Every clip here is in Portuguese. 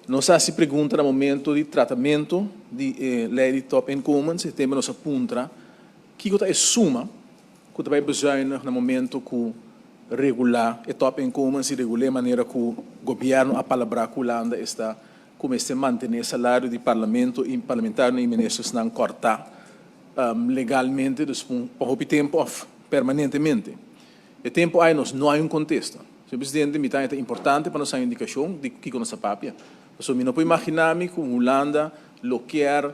Nós se pergunta no momento de tratamento de lei de top incomes, e temos nossa punta, que é suma, que vai bezuinig no momento que regular e top incomes e regular a maneira que o governo a palavra que Holanda está como se manter salário de parlamento e parlamentar e ministros não cortar legalmente por o tempo ou permanentemente. E tempo aí nós não há contexto. O presidente me é importante para nossa indicação de que com nossa papia. Eu não posso imaginar que Holanda lo quer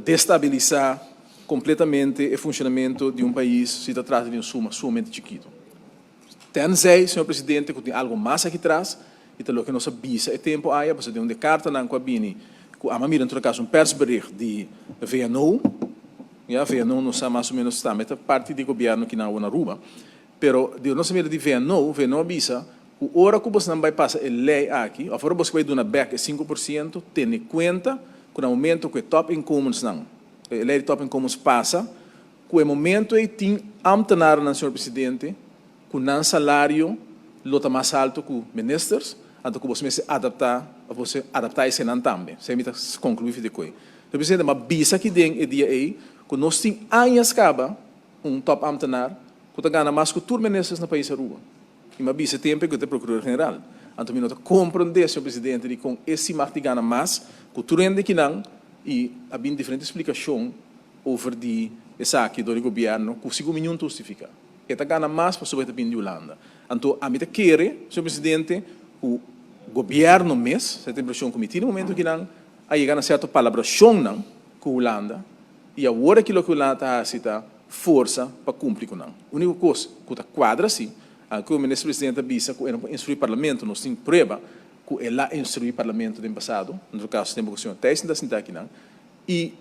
destabilizar completamente o funcionamento de país se trata de suma sumamente chiquito. Tenzij, senhor presidente, que tem algo mais aqui atrás, e tem o que nós avisa é tempo aí, você tem uma carta na Coabini, que a mamira, em todo caso, persbericht de VNO, a VNO não sabe mais ou menos está, mas é parte do governo que não é na Aruba, pero de nossa maneira de VNO avisa que a hora que você não vai passar a lei aqui, a hora que você vai dar uma back 5%, tem em conta que no momento que o top incomes não, a lei de top incomes passa, que o momento é que tem ambtenaar, senhor presidente, que não salário lota mais alto que ministros, então que você se adaptar isso não também. Você me concluir de coisa. Então, presidente, mas bisa que tem o dia aí, que nós temos anos acaba top ambtenaar, que está ganhando mais que todos os ministros no país Aruba. E mas bisa tempo que o procurador-geral. Então, nós compreender, senhor presidente, de com esse marco ganha mais, que tudo ainda que não, e há bem diferente explicação over de essa aqui do governo, que o segundo milhão justifica. Está ganhando mais para sobre a de Holanda. Então, a mim quer, senhor presidente, o governo mesmo, você tem impressão que no momento que não, aí ganha certa palabração não, com a Holanda, e agora aquilo que a Holanda está força para cumprir com não. A única coisa que está quadra assim, que o ministro-presidente avisa que ele instruir o parlamento, nós temos prova que ele instruiu o parlamento no passado, no outro caso, temos que o senhor Tyson está aqui não, e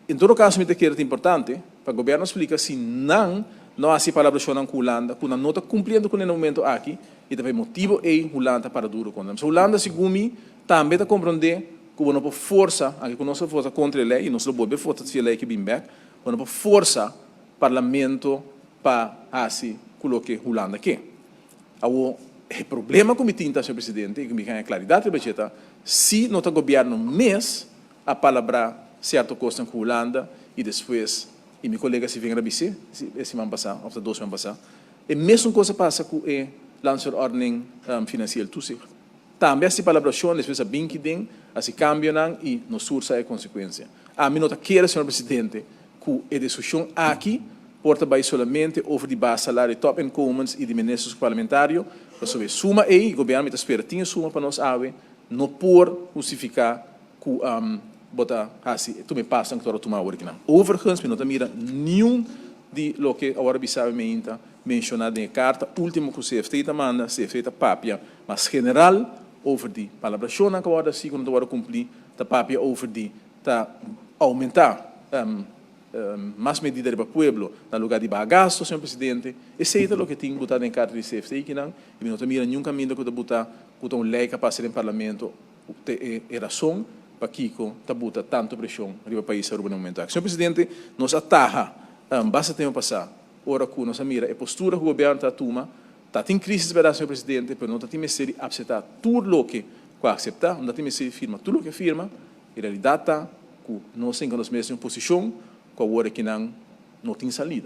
em todo caso, me quer é importante, para o governo explicar se não há essa palavra com a Holanda, que não está cumprindo com o momento aqui, e também motivo é a Holanda para duro com a Holanda, segundo mim, também está compreender que não pode força, aqui com nossa força contra a lei, e nós não podemos força se a lei que vem back, não pode força o parlamento para assim, colocar a Holanda aqui. O problema que me tinha, senhor presidente, e que me ganha claridade, se não está governo mês, a palavra certo custo com a Holanda, e depois e meu colega se vem a BC, esse ano passado, ou 2 anos passado, e mesmo coisa passa com o lançar ordem financeira tu sig. Também essa palabração, depois a bem que tem, assim cambia e não sursa a consequência. A mim não quer, senhor presidente, que a discussão aqui porta vai solamente over de base salário top incomes e de ministros parlamentários, para saber suma e o governo está esperando tinha suma para nós não por justificar que bota assim, tu me passa que tu tomar agora que não. Overigens, me não mira nenhum de lo que agora bisava me inta mencionado em carta, último que o CFT manda, CFT papia, mas general over de palabração que agora sim quando agora cumprir, ta papia over de ta aumentar mais medida para o povo no lugar de bagasto, senhor presidente, esse é o que tem botado em carta de CFT que não, e não mira nenhum caminho que tu botar, que tu lei capaz de parlamento, é razão para Kiko tabuta tanto pressão no país no momento. Senhor presidente, nós ataha basta tempo passar, ora que nós mira a postura que o governo está toma, está em crise para senhor presidente, mas não está em série aceitar tudo o que aceitar, não está em série firma tudo o que firma, e realidade está que nós temos mesmo posição com a hora que não tem salida.